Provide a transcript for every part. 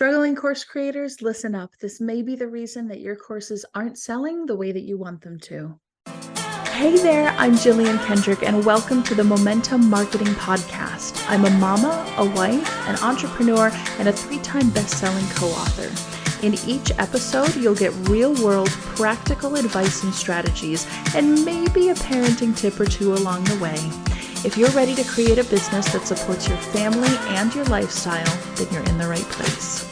Struggling course creators, listen up. This may be the reason that your courses aren't selling the way that you want them to. Hey there, I'm Jillian Kendrick, and welcome to the Momentum Marketing Podcast. I'm a mama, a wife, an entrepreneur, and a 3-time best-selling co-author. In each episode, you'll get real-world, practical advice and strategies, and maybe a parenting tip or two along the way. If you're ready to create a business that supports your family and your lifestyle, then you're in the right place.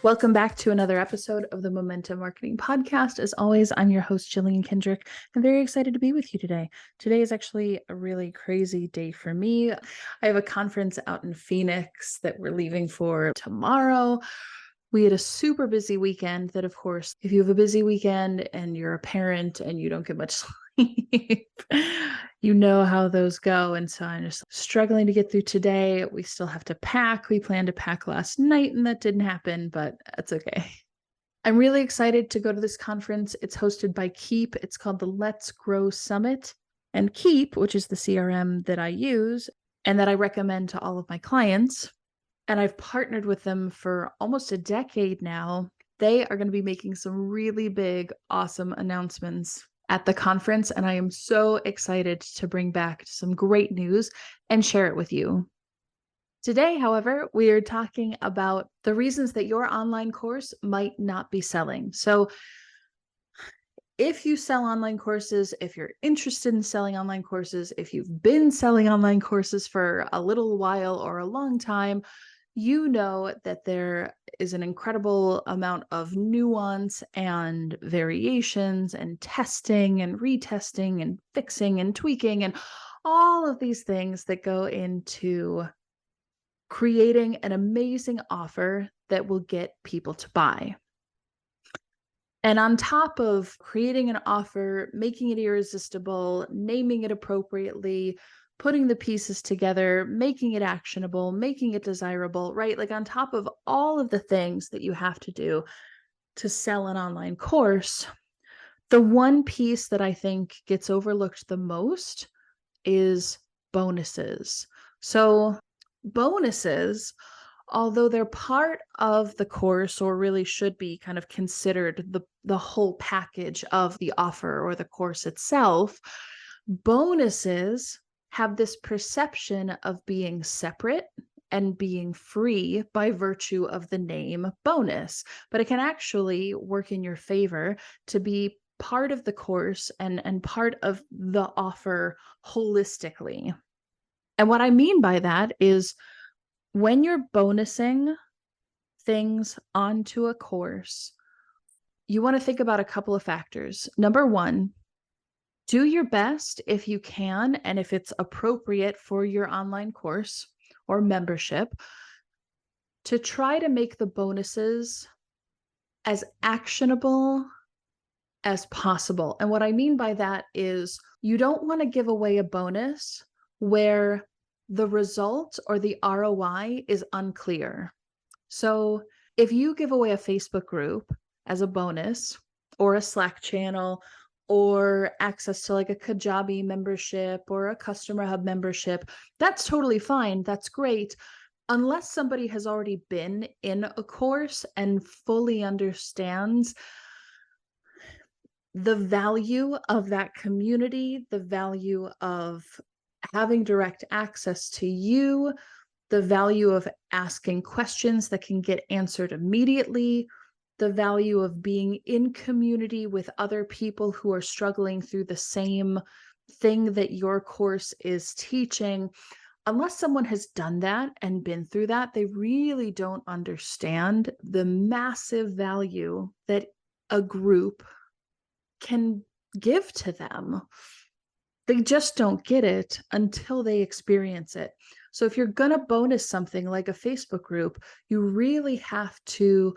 Welcome back to another episode of the Momentum Marketing Podcast. As always, I'm your host, Jillian Kendrick. I'm very excited to be with you today. Today is actually a really crazy day for me. I have a conference out in Phoenix that we're leaving for tomorrow. We had a super busy weekend that, of course, if you have a busy weekend and you're a parent and you don't get much sleep, you know how those go. And so I'm just struggling to get through today. We still have to pack. We planned to pack last night and that didn't happen, but that's okay. I'm really excited to go to this conference. It's hosted by Keap. It's called the Let's Grow Summit. And Keap, which is the CRM that I use and that I recommend to all of my clients, and I've partnered with them for almost a decade now. They are going to be making some really big, awesome announcements at the conference, and I am so excited to bring back some great news and share it with you. Today, however, we are talking about the reasons that your online course might not be selling. So if you sell online courses, if you're interested in selling online courses, if you've been selling online courses for a little while or a long time, you know that there is an incredible amount of nuance and variations and testing and retesting and fixing and tweaking and all of these things that go into creating an amazing offer that will get people to buy. And on top of creating an offer, making it irresistible, naming it appropriately, putting the pieces together, making it actionable, making it desirable, right? Like on top of all of the things that you have to do to sell an online course, the one piece that I think gets overlooked the most is bonuses. So bonuses, although they're part of the course or really should be kind of considered the whole package of the offer or the course itself, bonuses have this perception of being separate and being free by virtue of the name bonus, but it can actually work in your favor to be part of the course and part of the offer holistically. And what I mean by that is when you're bonusing things onto a course, you want to think about a couple of factors. Number one, do your best if you can, and if it's appropriate for your online course or membership, to try to make the bonuses as actionable as possible. And what I mean by that is you don't want to give away a bonus where the result or the ROI is unclear. So if you give away a Facebook group as a bonus or a Slack channel or access to like a Kajabi membership or a Customer Hub membership, that's totally fine. That's great. Unless somebody has already been in a course and fully understands the value of that community, the value of having direct access to you, the value of asking questions that can get answered immediately, the value of being in community with other people who are struggling through the same thing that your course is teaching. Unless someone has done that and been through that, they really don't understand the massive value that a group can give to them. They just don't get it until they experience it. So if you're going to bonus something like a Facebook group, you really have to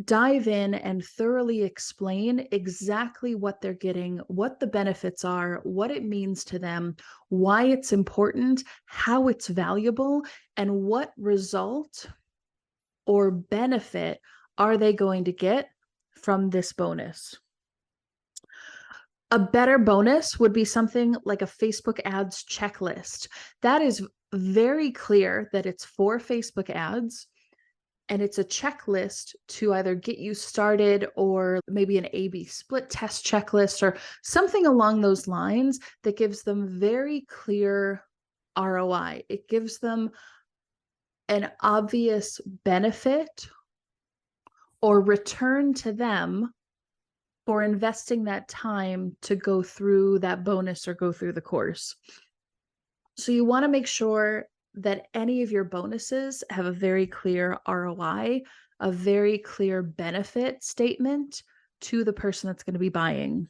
dive in and thoroughly explain exactly what they're getting, what the benefits are, what it means to them, why it's important, how it's valuable, and what result or benefit are they going to get from this bonus. A better bonus would be something like a Facebook ads checklist. That is very clear that it's for Facebook ads, and it's a checklist to either get you started or maybe an A/B split test checklist or something along those lines that gives them very clear ROI. It gives them an obvious benefit or return to them for investing that time to go through that bonus or go through the course. So you want to make sure that any of your bonuses have a very clear ROI, a very clear benefit statement to the person that's going to be buying.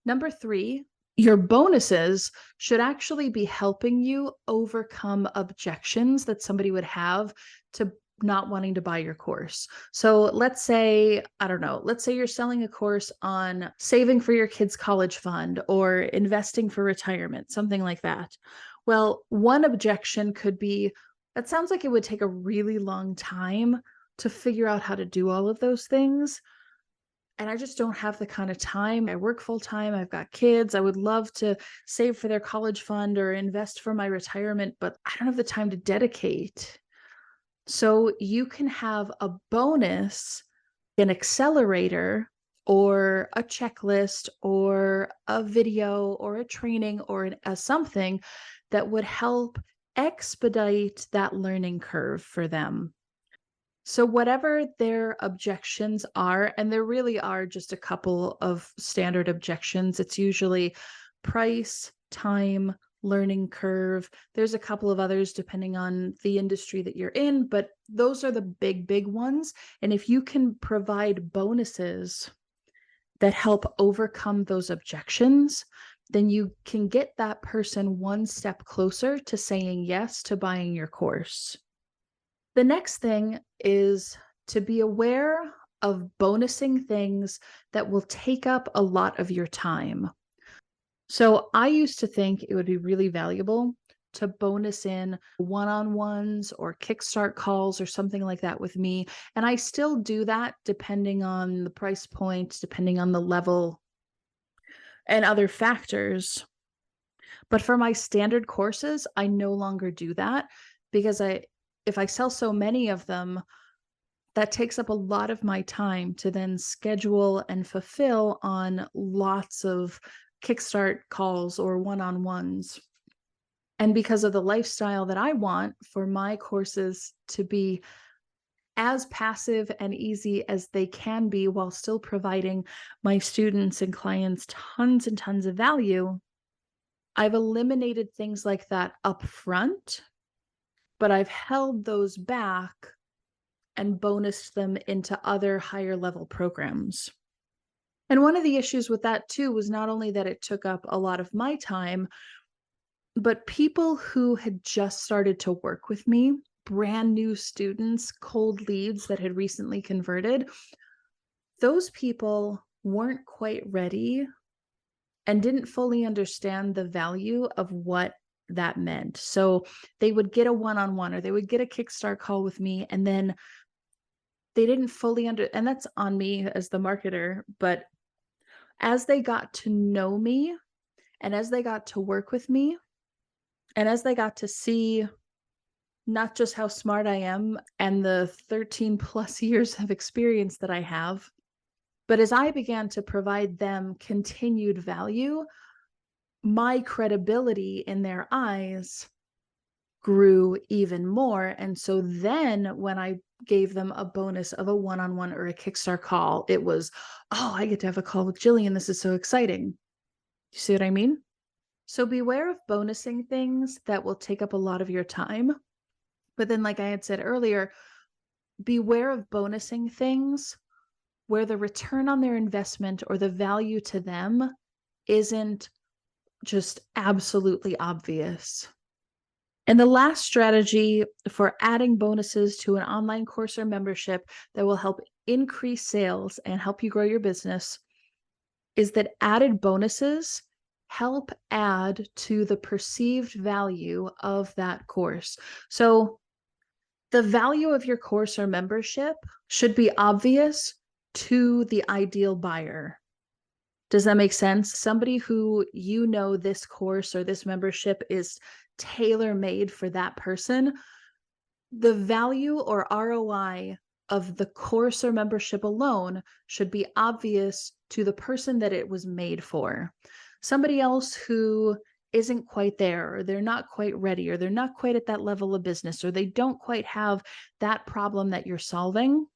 Number 3, your bonuses should actually be helping you overcome objections that somebody would have to not wanting to buy your course. So let's say, I don't know, let's say you're selling a course on saving for your kids' college fund or investing for retirement, something like that. Well, one objection could be, that sounds like it would take a really long time to figure out how to do all of those things. And I just don't have the kind of time. I work full time. I've got kids. I would love to save for their college fund or invest for my retirement, but I don't have the time to dedicate. So you can have a bonus, an accelerator, or a checklist, or a video, or a training, or a something that would help expedite that learning curve for them. So whatever their objections are, and there really are just a couple of standard objections. It's usually price, time, learning curve. There's a couple of others depending on the industry that you're in, but those are the big ones. And if you can provide bonuses that help overcome those objections, then you can get that person one step closer to saying yes to buying your course. The next thing is to be aware of bonusing things that will take up a lot of your time. So I used to think it would be really valuable to bonus in one-on-ones or kickstart calls or something like that with me. And I still do that depending on the price point, depending on the level and other factors. But for my standard courses, I no longer do that because if I sell so many of them, that takes up a lot of my time to then schedule and fulfill on lots of kickstart calls or one-on-ones. And because of the lifestyle that I want for my courses to be as passive and easy as they can be while still providing my students and clients tons and tons of value, I've eliminated things like that up front, but I've held those back and bonused them into other higher level programs. And one of the issues with that too was not only that it took up a lot of my time, but people who had just started to work with me, brand new students, cold leads that had recently converted, those people weren't quite ready and didn't fully understand the value of what that meant. So they would get a one-on-one or they would get a kickstart call with me, and then they didn't fully and that's on me as the marketer, but as they got to know me and as they got to work with me and as they got to see not just how smart I am and the 13 plus years of experience that I have, but as I began to provide them continued value, my credibility in their eyes grew even more. And so then when I gave them a bonus of a one-on-one or a Kickstart call, it was, oh, I get to have a call with Jillian. This is so exciting. You see what I mean? So beware of bonusing things that will take up a lot of your time. But then, like I had said earlier, beware of bonusing things where the return on their investment or the value to them isn't just absolutely obvious. And the last strategy for adding bonuses to an online course or membership that will help increase sales and help you grow your business is that added bonuses help add to the perceived value of that course. So the value of your course or membership should be obvious to the ideal buyer. Does that make sense? Somebody who this course or this membership is tailor-made for that person, the value or ROI of the course or membership alone should be obvious to the person that it was made for. Somebody else who isn't quite there, or they're not quite ready, or they're not quite at that level of business, or they don't quite have that problem that you're solving,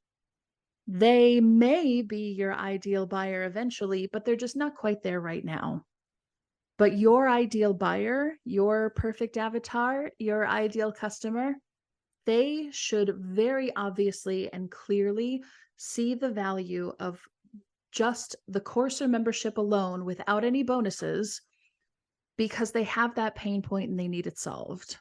they may be your ideal buyer eventually, but they're just not quite there right now. But your ideal buyer, your perfect avatar, your ideal customer, they should very obviously and clearly see the value of just the course or membership alone without any bonuses, because they have that pain point and they need it solved.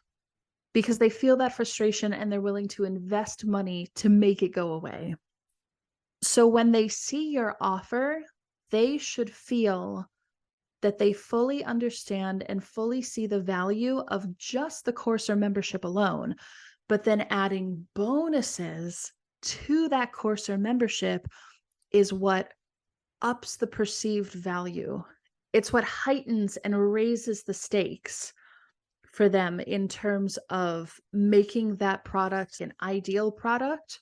Because they feel that frustration and they're willing to invest money to make it go away. So when they see your offer, they should feel that they fully understand and fully see the value of just the course or membership alone, but then adding bonuses to that course or membership is what ups the perceived value. It's what heightens and raises the stakes for them in terms of making that product an ideal product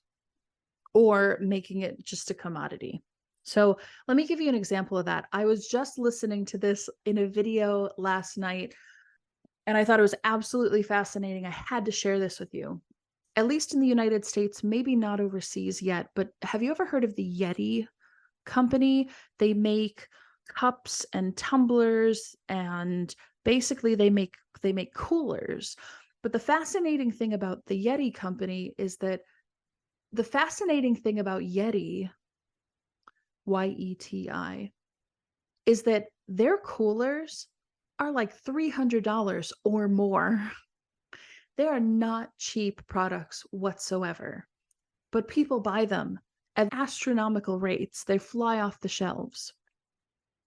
or making it just a commodity. So let me give you an example of that. I was just listening to this in a video last night, and I thought it was absolutely fascinating. I had to share this with you. At least in the United States, maybe not overseas yet, but have you ever heard of the Yeti company? They make cups and tumblers, and basically they make coolers. But the fascinating thing about the Yeti company is that the fascinating thing about Yeti, YETI, is that their coolers are like $300 or more. They are not cheap products whatsoever, but people buy them at astronomical rates. They fly off the shelves.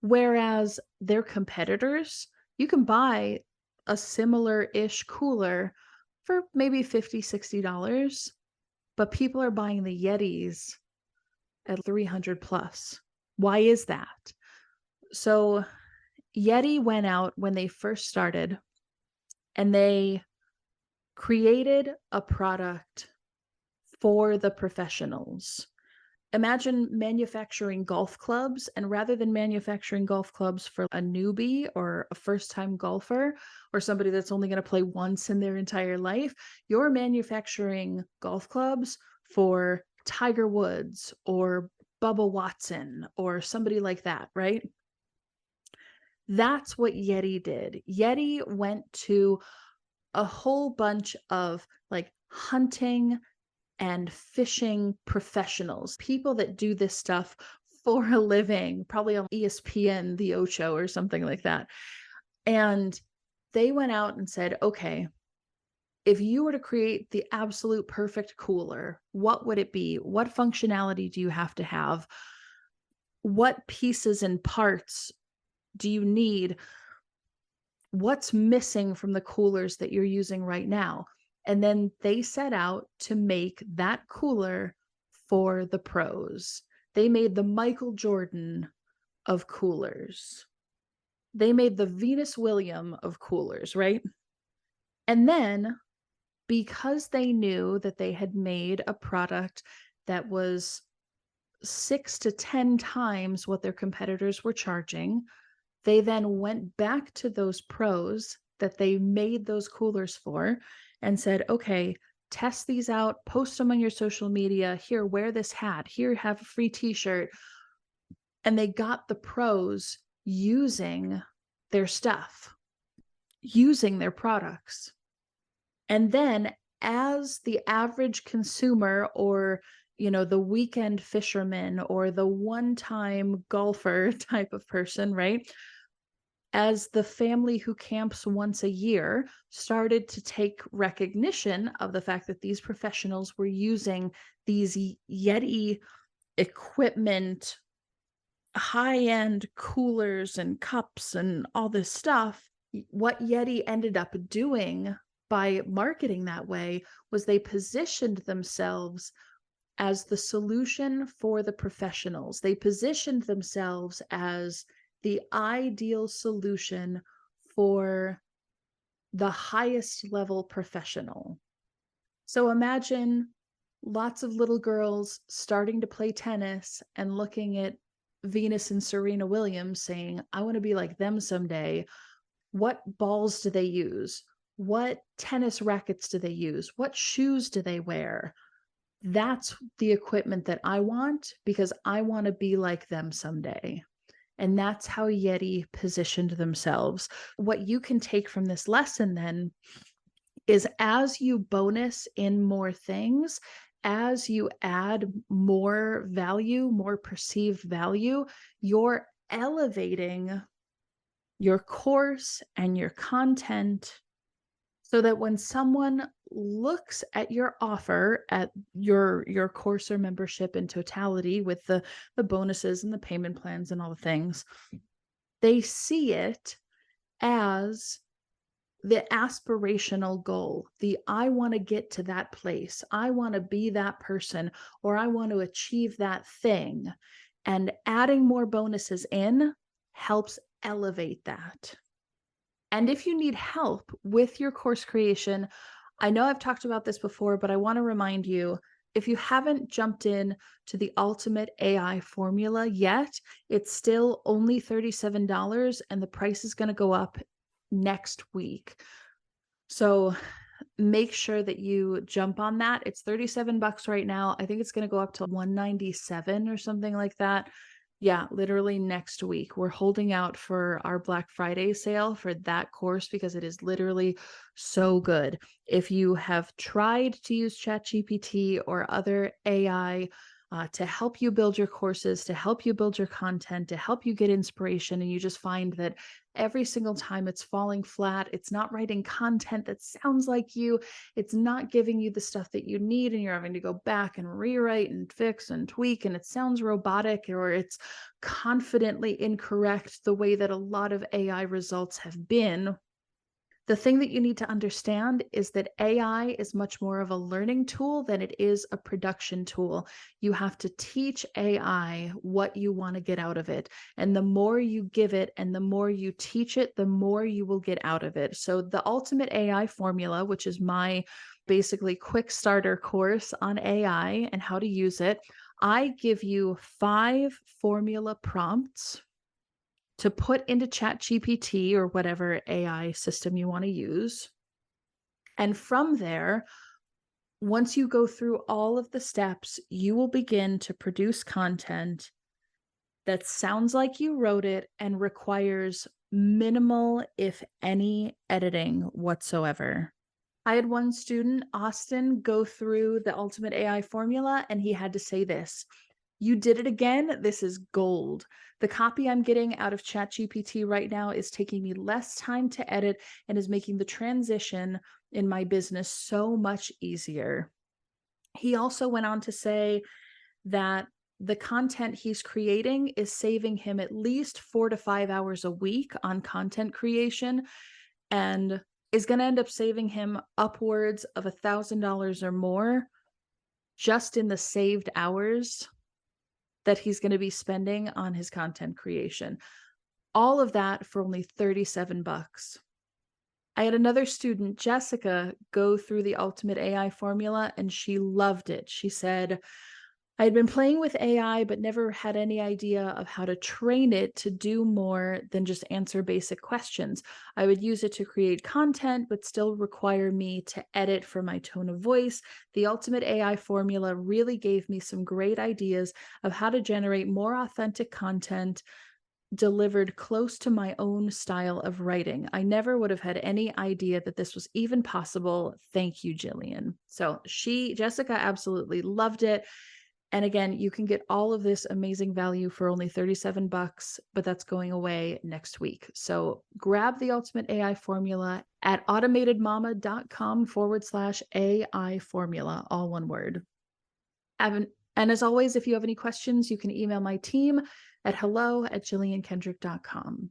Whereas their competitors, you can buy a similar-ish cooler for maybe $50, $60, but people are buying the Yetis at 300 plus. Why is that? So Yeti went out when they first started and they created a product for the professionals. Imagine manufacturing golf clubs, and rather than manufacturing golf clubs for a newbie or a first-time golfer or somebody that's only going to play once in their entire life, you're manufacturing golf clubs for Tiger Woods or Bubba Watson or somebody like that, right? That's what Yeti did. Yeti went to a whole bunch of like hunting and fishing professionals, people that do this stuff for a living, probably on ESPN, The Ocho, or something like that. And they went out and said, okay, if you were to create the absolute perfect cooler, what would it be? What functionality do you have to have? What pieces and parts do you need? What's missing from the coolers that you're using right now? And then they set out to make that cooler for the pros. They made the Michael Jordan of coolers. They made the Venus Williams of coolers, right? And then because they knew that they had made a product that was 6 to 10 times what their competitors were charging, they then went back to those pros that they made those coolers for and said, okay, test these out, post them on your social media. Here, wear this hat. Here, have a free t-shirt. And they got the pros using their stuff, using their products. And then as the average consumer, or the weekend fisherman or the one-time golfer type of person, right? As the family who camps once a year started to take recognition of the fact that these professionals were using these Yeti equipment, high-end coolers and cups and all this stuff, what Yeti ended up doing by marketing that way was they positioned themselves as the solution for the professionals. They positioned themselves as the ideal solution for the highest level professional. So imagine lots of little girls starting to play tennis and looking at Venus and Serena Williams saying, I want to be like them someday. What balls do they use? What tennis rackets do they use? What shoes do they wear? That's the equipment that I want because I want to be like them someday. And that's how Yeti positioned themselves. What you can take from this lesson then is as you bonus in more things, as you add more value, more perceived value, you're elevating your course and your content so that when someone looks at your offer, at your course or membership in totality with the bonuses and the payment plans and all the things, they see it as the aspirational goal, the I want to get to that place, I want to be that person, or I want to achieve that thing. And adding more bonuses in helps elevate that. And if you need help with your course creation, I know I've talked about this before, but I want to remind you, if you haven't jumped in to the ultimate AI formula yet, it's still only $37 and the price is going to go up next week. So make sure that you jump on that. It's $37 right now. I think it's going to go up to $197 or something like that. Yeah, literally next week. We're holding out for our Black Friday sale for that course because it is literally so good. If you have tried to use ChatGPT or other AI to help you build your courses, to help you build your content, to help you get inspiration, and you just find that every single time it's falling flat, it's not writing content that sounds like you, it's not giving you the stuff that you need, and you're having to go back and rewrite and fix and tweak, and it sounds robotic or it's confidently incorrect the way that a lot of AI results have been. The thing that you need to understand is that AI is much more of a learning tool than it is a production tool. You have to teach AI what you want to get out of it. And the more you give it and the more you teach it, the more you will get out of it. So the ultimate AI formula, which is my basically quick starter course on AI and how to use it, I give you 5 formula prompts to put into ChatGPT or whatever AI system you want to use. And from there, once you go through all of the steps, you will begin to produce content that sounds like you wrote it and requires minimal, if any, editing whatsoever. I had one student, Austin, go through the ultimate AI formula, and he had to say this: you did it again. This is gold. The copy I'm getting out of ChatGPT right now is taking me less time to edit and is making the transition in my business so much easier. He also went on to say that the content he's creating is saving him at least 4 to 5 hours a week on content creation and is going to end up saving him upwards of $1,000 or more just in the saved hours that he's going to be spending on his content creation. All of that for only $37. I had another student, Jessica, go through the ultimate AI formula and she loved it. She said, I had been playing with AI, but never had any idea of how to train it to do more than just answer basic questions. I would use it to create content, but still require me to edit for my tone of voice. The ultimate AI formula really gave me some great ideas of how to generate more authentic content delivered close to my own style of writing. I never would have had any idea that this was even possible. Thank you, Jillian. So Jessica absolutely loved it. And again, you can get all of this amazing value for only $37, but that's going away next week. So grab the ultimate AI formula at automatedmama.com/AI formula, all one word. And as always, if you have any questions, you can email my team at hello@jilliankendrick.com.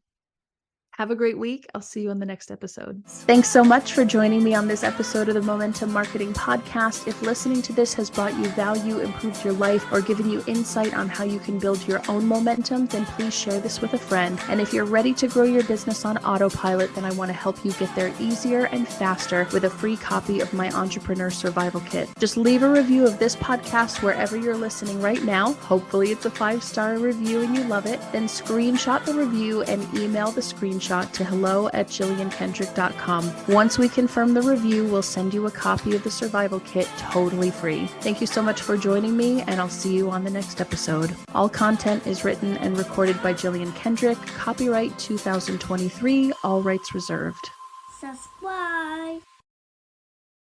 Have a great week. I'll see you on the next episode. Thanks so much for joining me on this episode of the Momentum Marketing Podcast. If listening to this has brought you value, improved your life, or given you insight on how you can build your own momentum, then please share this with a friend. And if you're ready to grow your business on autopilot, then I want to help you get there easier and faster with a free copy of my Entrepreneur Survival Kit. Just leave a review of this podcast wherever you're listening right now. Hopefully it's a 5-star review and you love it. Then screenshot the review and email the screenshot to hello@jilliankendrick.com. Once we confirm the review, we'll send you a copy of the survival kit totally free. Thank you so much for joining me, and I'll see you on the next episode. All content is written and recorded by Jillian Kendrick. Copyright 2023, all rights reserved. Subscribe.